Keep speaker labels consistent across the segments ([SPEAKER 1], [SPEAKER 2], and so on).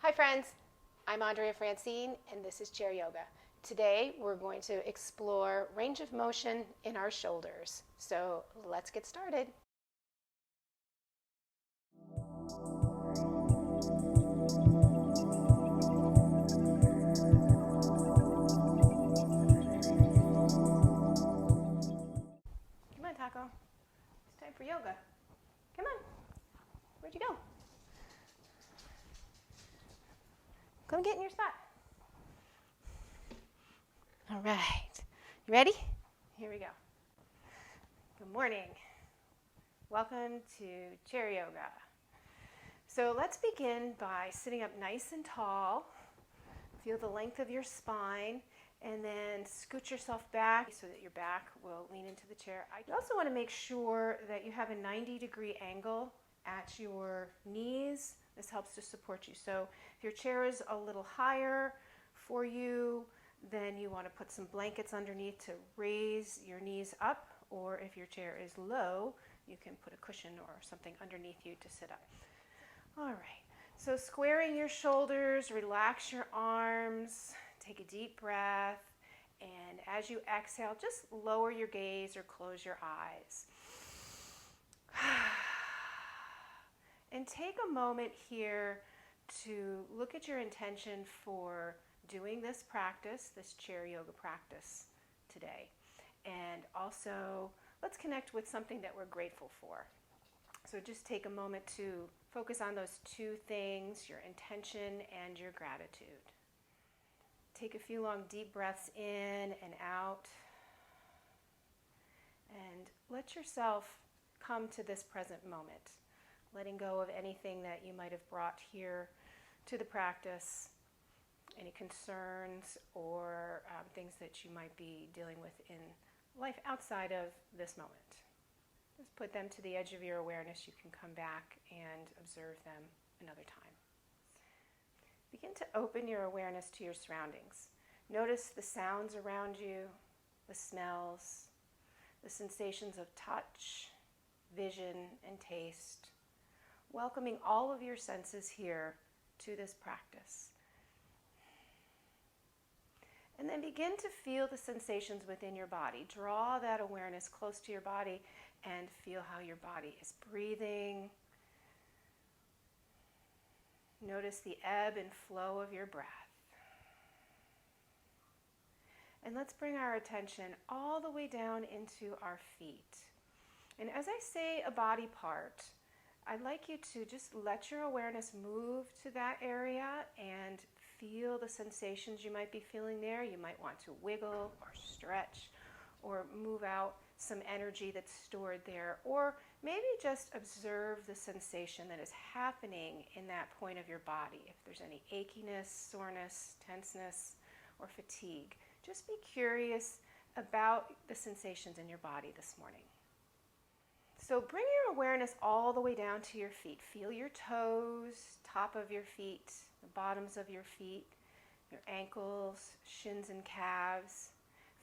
[SPEAKER 1] Hi friends, I'm Andrea and this is Chair Yoga. Today we're going to explore range of motion in our shoulders. So let's get started. Come on, Taco. It's time for yoga. Come on. Where'd you go? Come get in your spot. All right. You ready? Here we go. Good morning. Welcome to Chair Yoga. So let's begin by sitting up nice and tall. Feel the length of your spine, and then scoot yourself back so that your back will lean into the chair. You also want to make sure that you have a 90-degree angle at your knees. This helps to support you. So if your chair is a little higher for you, then you want to put some blankets underneath to raise your knees up, or if your chair is low, you can put a cushion or something underneath you to sit up. All right, so squaring your shoulders, relax your arms, take a deep breath, and as you exhale, just lower your gaze or close your eyes. And take a moment here to look at your intention for doing this practice, this chair yoga practice today. And also, let's connect with something that we're grateful for. So just take a moment to focus on those two things, your intention and your gratitude. Take a few long deep breaths in and out. And let yourself come to this present moment, letting go of anything that you might have brought here to the practice, any concerns or things that you might be dealing with in life outside of this moment. Just put them to the edge of your awareness. You can come back and observe them another time. Begin to open your awareness to your surroundings. Notice the sounds around you, the smells, the sensations of touch, vision, and taste. Welcoming all of your senses here to this practice. And then begin to feel the sensations within your body. Draw that awareness close to your body and feel how your body is breathing. Notice the ebb and flow of your breath. And let's bring our attention all the way down into our feet. And as I say a body part, I'd like you to just let your awareness move to that area and feel the sensations you might be feeling there. You might want to wiggle or stretch or move out some energy that's stored there, or maybe just observe the sensation that is happening in that point of your body. If there's any achiness, soreness, tenseness, or fatigue, just be curious about the sensations in your body this morning. So bring your awareness all the way down to your feet. Feel your toes, top of your feet, the bottoms of your feet, your ankles, shins and calves.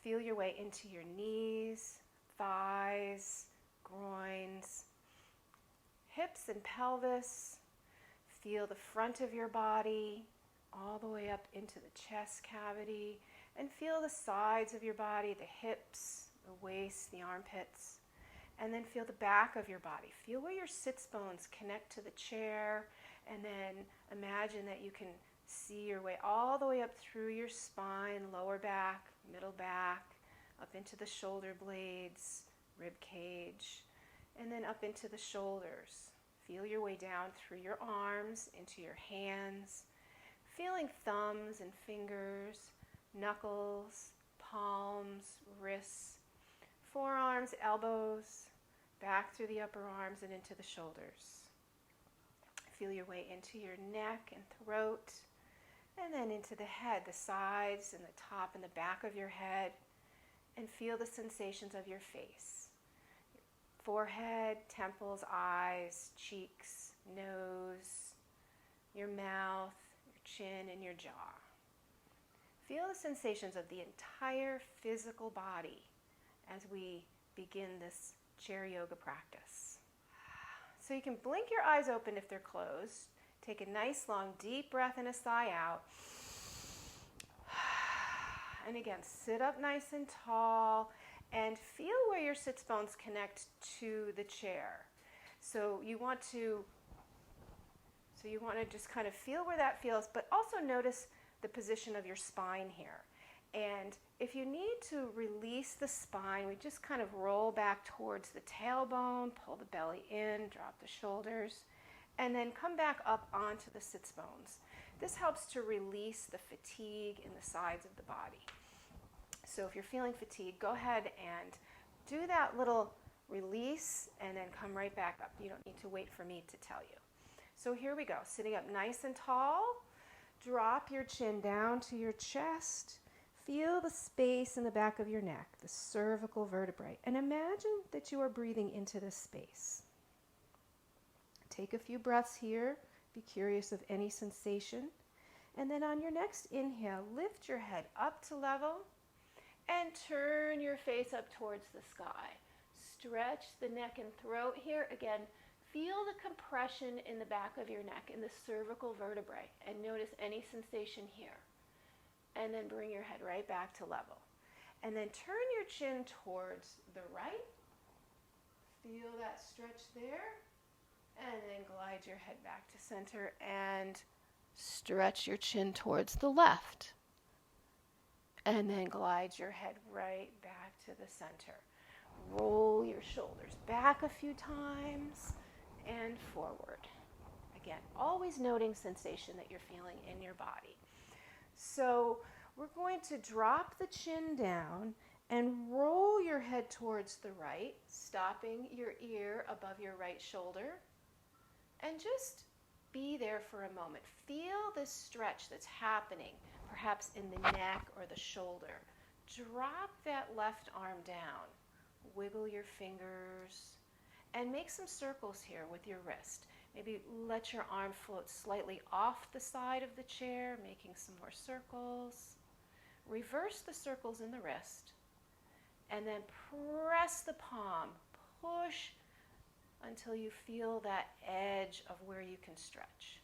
[SPEAKER 1] Feel your way into your knees, thighs, groins, hips and pelvis. Feel the front of your body all the way up into the chest cavity, and feel the sides of your body, the hips, the waist, the armpits. And then feel the back of your body. Feel where your sits bones connect to the chair, and then imagine that you can see your way all the way up through your spine, lower back, middle back, up into the shoulder blades, rib cage, and then up into the shoulders. Feel your way down through your arms, into your hands, feeling thumbs and fingers, knuckles, palms, wrists, forearms, elbows, back through the upper arms and into the shoulders. Feel your way into your neck and throat, and then into the head, the sides and the top and the back of your head, and feel the sensations of your face. Forehead, temples, eyes, cheeks, nose, your mouth, your chin, and your jaw. Feel the sensations of the entire physical body as we begin this chair yoga practice. So you can blink your eyes open if they're closed. Take a nice long deep breath and a sigh out. And again, sit up nice and tall and feel where your sits bones connect to the chair. So you want to just kind of feel where that feels, but also notice the position of your spine here. And if you need to release the spine, we just kind of roll back towards the tailbone, pull the belly in, drop the shoulders, and then come back up onto the sits bones. This helps to release the fatigue in the sides of the body. So if you're feeling fatigued, go ahead and do that little release and then come right back up. You don't need to wait for me to tell you. So here we go, sitting up nice and tall. Drop your chin down to your chest. Feel the space in the back of your neck, the cervical vertebrae, and imagine that you are breathing into this space. Take a few breaths here. Be curious of any sensation. And then on your next inhale, lift your head up to level and turn your face up towards the sky. Stretch the neck and throat here. Again, feel the compression in the back of your neck, in the cervical vertebrae, and notice any sensation here. And then bring your head right back to level. And then turn your chin towards the right. Feel that stretch there. And then glide your head back to center and stretch your chin towards the left. And then glide your head right back to the center. Roll your shoulders back a few times and forward. Again, always noting sensation that you're feeling in your body. So we're going to drop the chin down and roll your head towards the right, stopping your ear above your right shoulder. And just be there for a moment. Feel this stretch that's happening, perhaps in the neck or the shoulder. Drop that left arm down. Wiggle your fingers and make some circles here with your wrist. Maybe let your arm float slightly off the side of the chair, making some more circles. Reverse the circles in the wrist. And then press the palm. Push until you feel that edge of where you can stretch.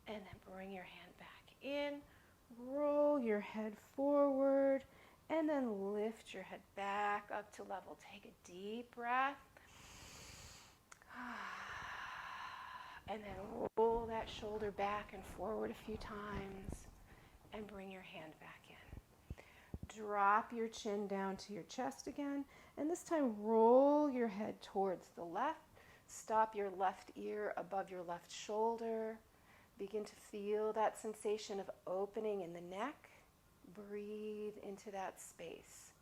[SPEAKER 1] And then bring your hand back in. Roll your head forward. And then lift your head back up to level. Take a deep breath. And then roll that shoulder back and forward a few times and bring your hand back in. Drop your chin down to your chest again, and this time roll your head towards the left. Stop your left ear above your left shoulder. Begin to feel that sensation of opening in the neck. Breathe into that space.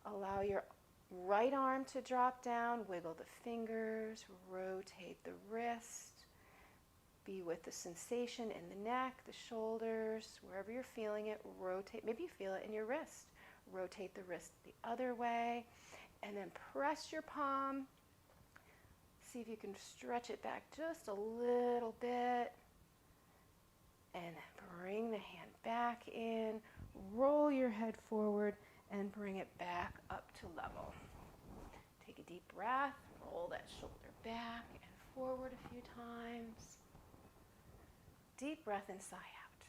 [SPEAKER 1] Allow your right arm to drop down, wiggle the fingers, rotate the wrist. Be with the sensation in the neck, the shoulders, wherever you're feeling it, rotate. Maybe you feel it in your wrist. Rotate the wrist the other way, and then press your palm. See if you can stretch it back just a little bit. And then bring the hand back in, roll your head forward, and bring it back up to level. Take a deep breath, roll that shoulder back and forward a few times. Deep breath and sigh out.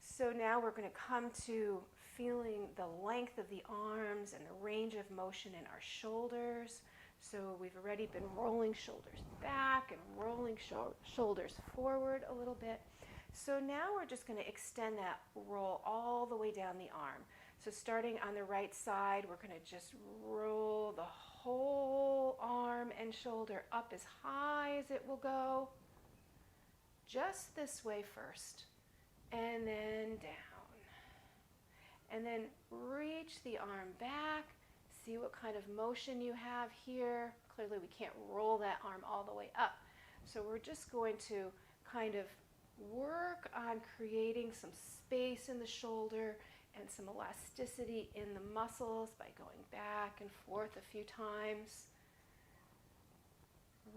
[SPEAKER 1] So now we're going to come to feeling the length of the arms and the range of motion in our shoulders. So we've already been rolling shoulders back and rolling shoulders forward a little bit. So now we're just going to extend that roll all the way down the arm. So starting on the right side, we're going to just roll the whole arm and shoulder up as high as it will go. Just this way first, and then down. And then reach the arm back. See what kind of motion you have here. Clearly we can't roll that arm all the way up. So we're just going to kind of work on creating some space in the shoulder and some elasticity in the muscles by going back and forth a few times.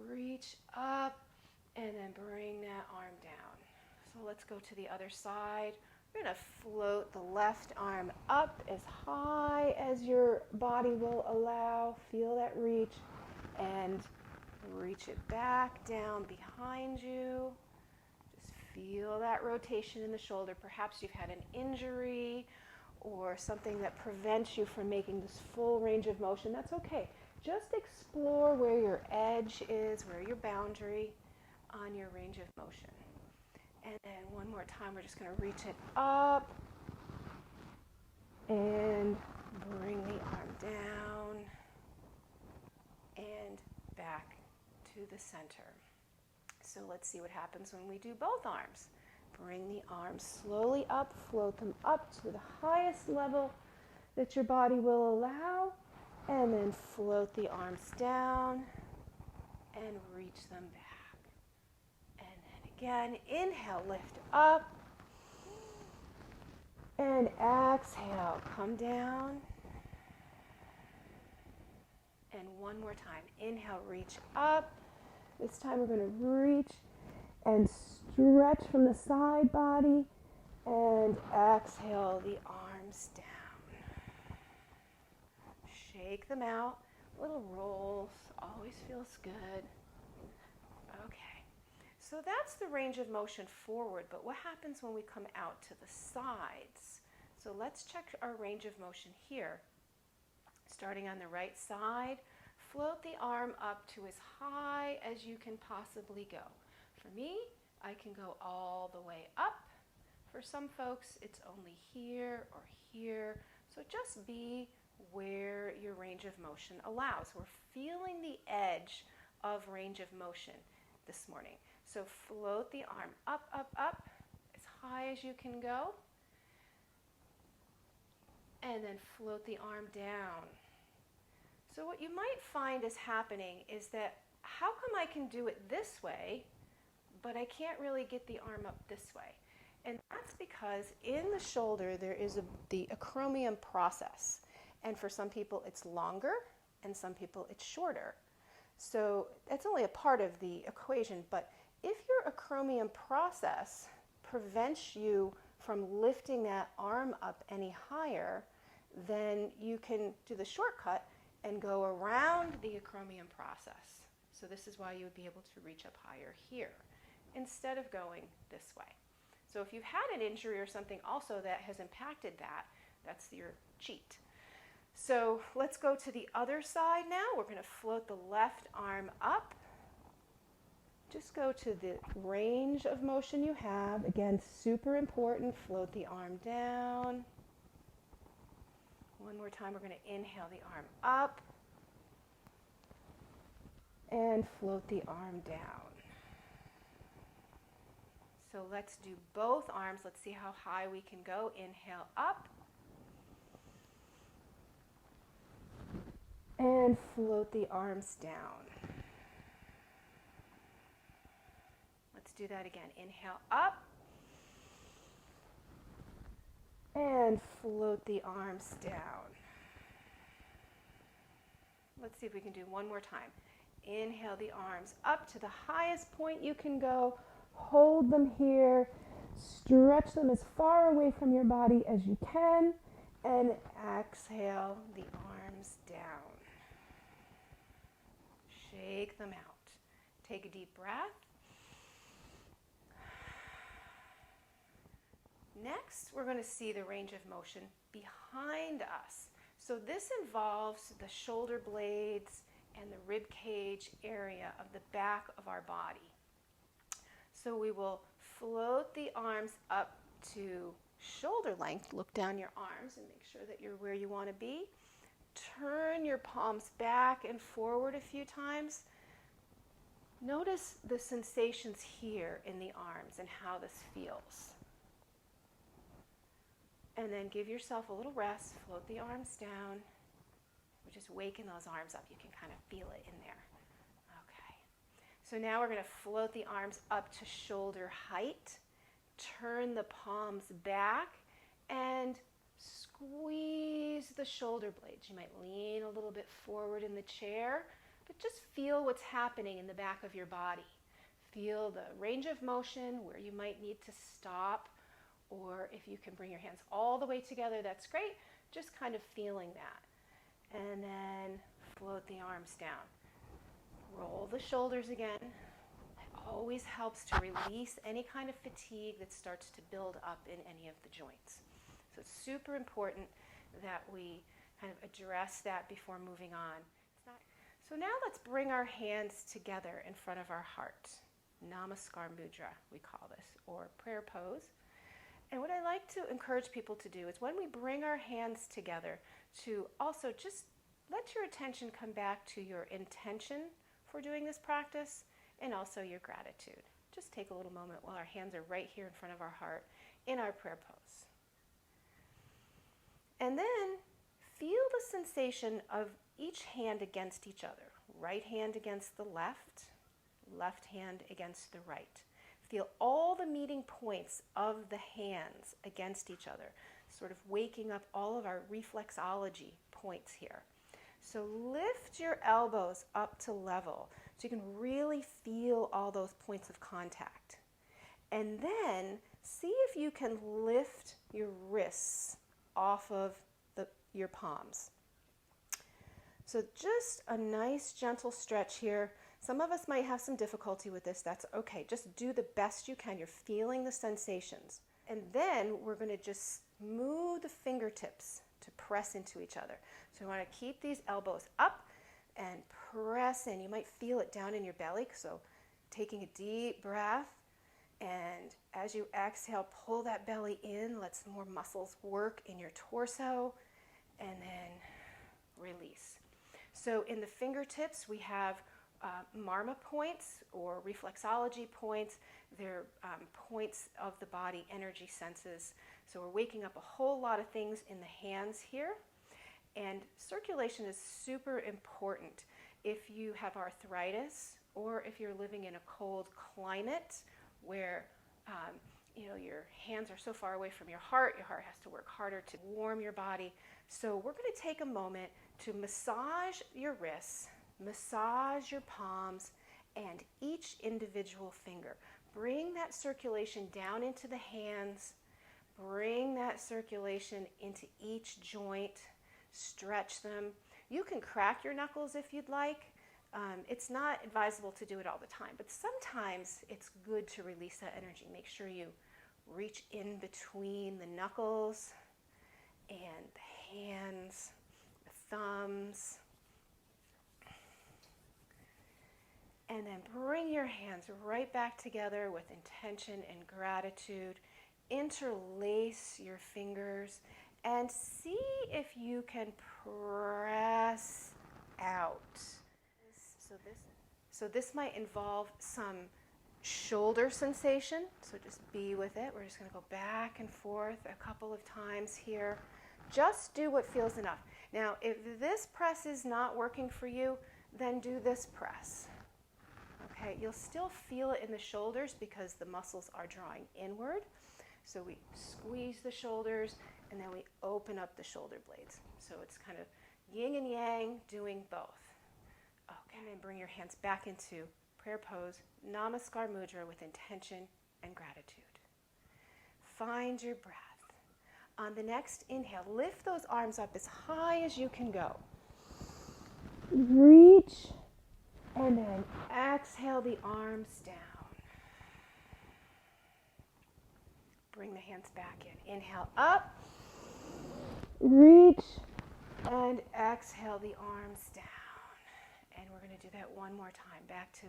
[SPEAKER 1] Reach up and then bring that arm down. So let's go to the other side. We're going to float the left arm up as high as your body will allow. Feel that reach, and reach it back down behind you. Just feel that rotation in the shoulder. Perhaps you've had an injury or something that prevents you from making this full range of motion. That's okay. Just explore where your edge is, where your boundary on your range of motion. And then one more time, we're just going to reach it up and bring the arm down and back to the center. So let's see what happens when we do both arms. Bring the arms slowly up, float them up to the highest level that your body will allow, and then float the arms down and reach them back. And then again, inhale, lift up, and exhale, come down. And one more time, inhale, reach up. This time we're going to reach and stretch from the side body, and exhale the arms down. Shake them out. Little rolls, always feels good. Okay, so that's the range of motion forward, but what happens when we come out to the sides? So let's check our range of motion here. Starting on the right side, float the arm up to as high as you can possibly go. For me, I can go all the way up. For some folks, it's only here or here. So just be where your range of motion allows. We're feeling the edge of range of motion this morning. So float the arm up, up, up, as high as you can go. And then float the arm down. So what you might find is happening is that, how come I can do it this way, but I can't really get the arm up this way? And that's because in the shoulder there is the acromion process. And for some people it's longer, and some people it's shorter. So that's only a part of the equation, but if your acromion process prevents you from lifting that arm up any higher, then you can do the shortcut and go around the acromion process. So this is why you would be able to reach up higher here instead of going this way. So if you've had an injury or something also that has impacted that, that's your cheat. So let's go to the other side now. We're going to float the left arm up. Just go to the range of motion you have. Again, super important. Float the arm down. One more time, we're going to inhale the arm up and float the arm down. So let's do both arms. Let's see how high we can go. Inhale up and float the arms down. Let's do that again. Inhale up and float the arms down. Let's see if we can do one more time. Inhale the arms up to the highest point you can go. Hold them here. Stretch them as far away from your body as you can. And exhale the arms down. Shake them out. Take a deep breath. Next, we're going to see the range of motion behind us. So this involves the shoulder blades and the rib cage area of the back of our body. So we will float the arms up to shoulder length. Look down your arms and make sure that you're where you want to be. Turn your palms back and forward a few times. Notice the sensations here in the arms and how this feels. And then give yourself a little rest. Float the arms down. We're just waking those arms up. You can kind of feel it in there. Okay. So now we're going to float the arms up to shoulder height. Turn the palms back and squeeze the shoulder blades. You might lean a little bit forward in the chair, but just feel what's happening in the back of your body. Feel the range of motion, where you might need to stop Or if you can bring your hands all the way together, that's great. Just kind of feeling that. And then float the arms down. Roll the shoulders again. It always helps to release any kind of fatigue that starts to build up in any of the joints. So it's super important that we kind of address that before moving on. So now let's bring our hands together in front of our heart. Namaskar mudra, we call this, or prayer pose. And what I like to encourage people to do is when we bring our hands together, to also just let your attention come back to your intention for doing this practice and also your gratitude. Just take a little moment while our hands are right here in front of our heart in our prayer pose. And then feel the sensation of each hand against each other. Right hand against the left, left hand against the right. Feel all the meeting points of the hands against each other, sort of waking up all of our reflexology points here. So lift your elbows up to level so you can really feel all those points of contact. And then see if you can lift your wrists off of your palms. So just a nice gentle stretch here. Some of us might have some difficulty with this. That's okay. Just do the best you can. You're feeling the sensations. And then we're going to just move the fingertips to press into each other. So you want to keep these elbows up and press in. You might feel it down in your belly. So taking a deep breath. And as you exhale, pull that belly in. Let some more muscles work in your torso. And then release. So in the fingertips, we have marma points or reflexology points. They're points of the body, energy senses. So we're waking up a whole lot of things in the hands here. And circulation is super important. If you have arthritis or if you're living in a cold climate where your hands are so far away from your heart has to work harder to warm your body. So we're going to take a moment to massage your wrists, massage your palms, and each individual finger. Bring that circulation down into the hands. Bring that circulation into each joint. Stretch them. You can crack your knuckles if you'd like. It's not advisable to do it all the time, but sometimes it's good to release that energy. Make sure you reach in between the knuckles and the hands, the thumbs. And then bring your hands right back together with intention and gratitude. Interlace your fingers and see if you can press out. So this might involve some shoulder sensation, so just be with it. We're just going to go back and forth a couple of times here. Just do what feels enough. Now, if this press is not working for you, then do this press. Okay, you'll still feel it in the shoulders because the muscles are drawing inward. So we squeeze the shoulders and then we open up the shoulder blades. So it's kind of yin and yang, doing both. Okay, and then bring your hands back into prayer pose, Namaskar mudra with intention and gratitude. Find your breath. On the next inhale, lift those arms up as high as you can go. Reach, and then exhale the arms down. Bring the hands back in. Inhale up, reach, and exhale the arms down. And we're going to do that one more time. Back to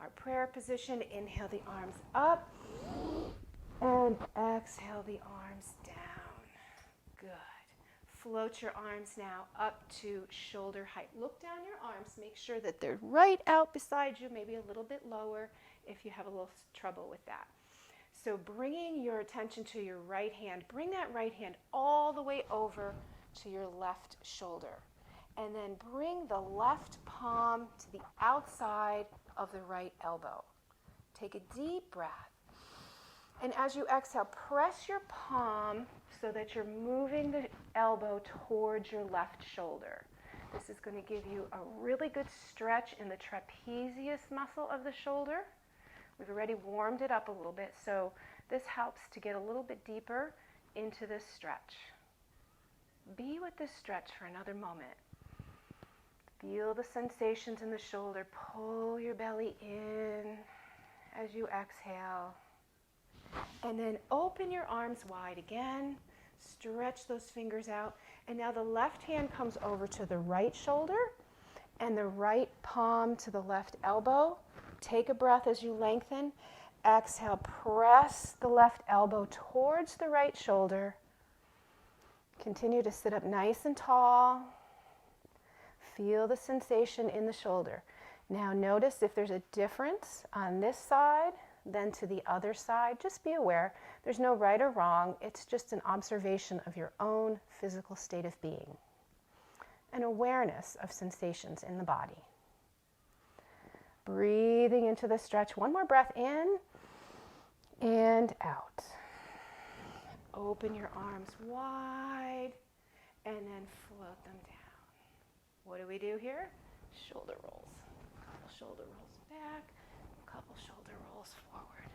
[SPEAKER 1] our prayer position. Inhale the arms up, and exhale the arms down. Good. Float your arms now up to shoulder height. Look down your arms. Make sure that they're right out beside you, maybe a little bit lower if you have a little trouble with that. So bringing your attention to your right hand, bring that right hand all the way over to your left shoulder. And then bring the left palm to the outside of the right elbow. Take a deep breath. And as you exhale, press your palm so that you're moving the elbow towards your left shoulder. This is going to give you a really good stretch in the trapezius muscle of the shoulder. We've already warmed it up a little bit, so This helps to get a little bit deeper into this stretch. Be with this stretch for another moment. Feel the sensations in the shoulder. Pull your belly in as you exhale. And then open your arms wide again. Stretch those fingers out. And now the left hand comes over to the right shoulder and the right palm to the left elbow. Take a breath as you lengthen. Exhale, press the left elbow towards the right shoulder. Continue to sit up nice and tall. Feel the sensation in the shoulder. Now notice if there's a difference on this side than to the other side. Just be aware. There's no right or wrong. It's just an observation of your own physical state of being. An awareness of sensations in the body. Breathing into the stretch. One more breath in and out. Open your arms wide and then float them down. What do we do here? Shoulder rolls. A couple shoulder rolls back, a couple shoulder rolls forward.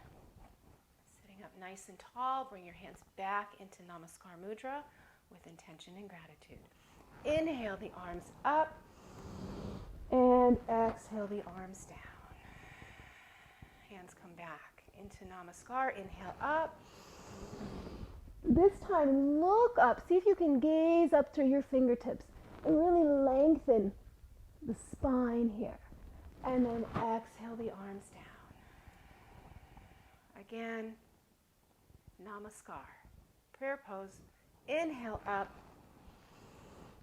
[SPEAKER 1] Sitting up nice and tall, bring your hands back into Namaskar Mudra with intention and gratitude. Inhale the arms up and exhale the arms down. Hands come back into Namaskar. Inhale up. This time, look up. See if you can gaze up through your fingertips and really lengthen the spine here. And then exhale the arms down. Again, Namaskar. Prayer pose. Inhale up.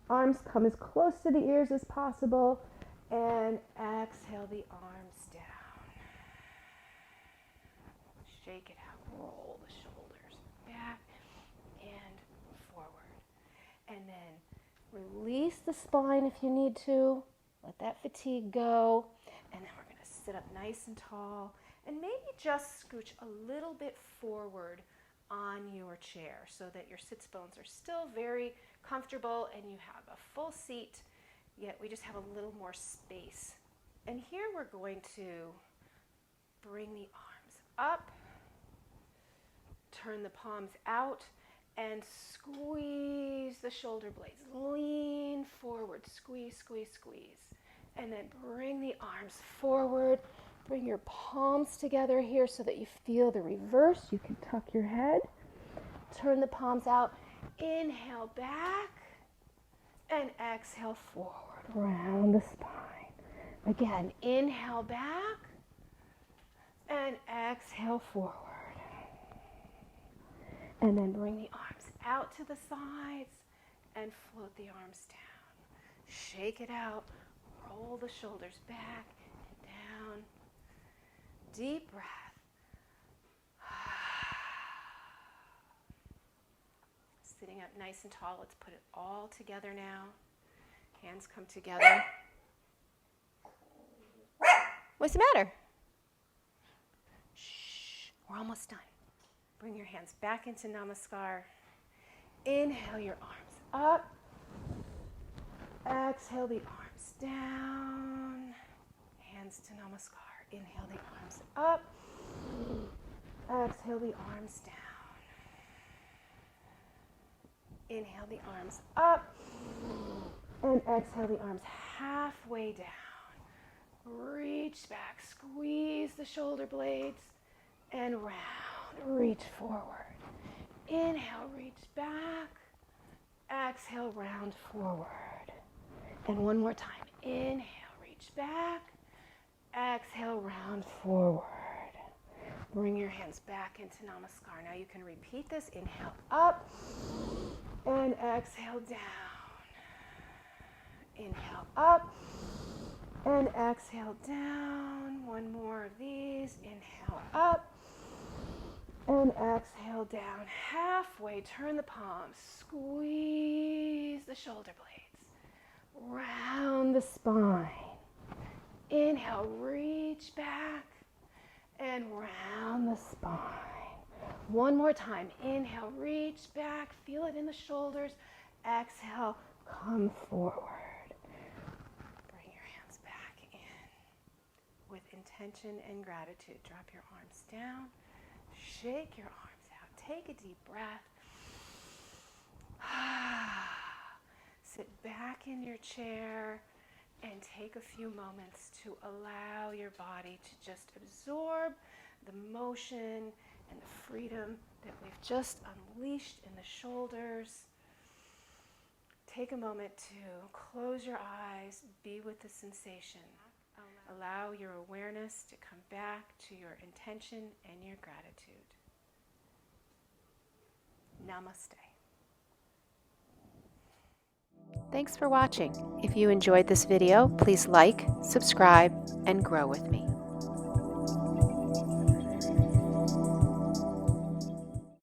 [SPEAKER 1] Arms come as close to the ears as possible. And exhale the arms down. Shake it out. Roll the shoulders back and forward. And then release the spine if you need to. Let that fatigue go. And then we're going to sit up nice and tall. And maybe just scooch a little bit forward on your chair so that your sits bones are still very comfortable and you have a full seat, yet we just have a little more space. And here we're going to bring the arms up, turn the palms out, and squeeze the shoulder blades. Lean forward, squeeze, squeeze, squeeze. And then bring the arms forward. Bring your palms together here so that you feel the reverse. You can tuck your head. Turn the palms out. Inhale back and exhale forward. Round the spine. Again, inhale back and exhale forward. And then bring the arms out to the sides and float the arms down. Shake it out. Roll the shoulders back and down. Deep breath. Sitting up nice and tall. Let's put it all together now. Hands come together. What's the matter? Shh. We're almost done. Bring your hands back into Namaskar. Inhale your arms up. Exhale the arms down. Hands to Namaskar. Inhale the arms up. Exhale the arms down. Inhale the arms up. And exhale the arms halfway down. Reach back. Squeeze the shoulder blades. And round. Reach forward. Inhale, reach back. Exhale, round forward. And one more time. Inhale, reach back. Exhale, round forward. Bring your hands back into Namaskar. Now you can repeat this. Inhale up and exhale down. Inhale up and exhale down. One more of these. Inhale up and exhale down. Halfway, turn the palms. Squeeze the shoulder blades. Round the spine. Inhale, reach back and round the spine. One more time. Inhale, reach back. Feel it in the shoulders. Exhale, come forward. Bring your hands back in with intention and gratitude. Drop your arms down. Shake your arms out. Take a deep breath. Sit back in your chair and take a few moments to allow your body to just absorb the motion and the freedom that we've just unleashed in the shoulders. Take a moment to close your eyes, be with the sensation. Allow your awareness to come back to your intention and your gratitude. Namaste. Thanks for watching. If you enjoyed this video, please like, subscribe, and grow with me.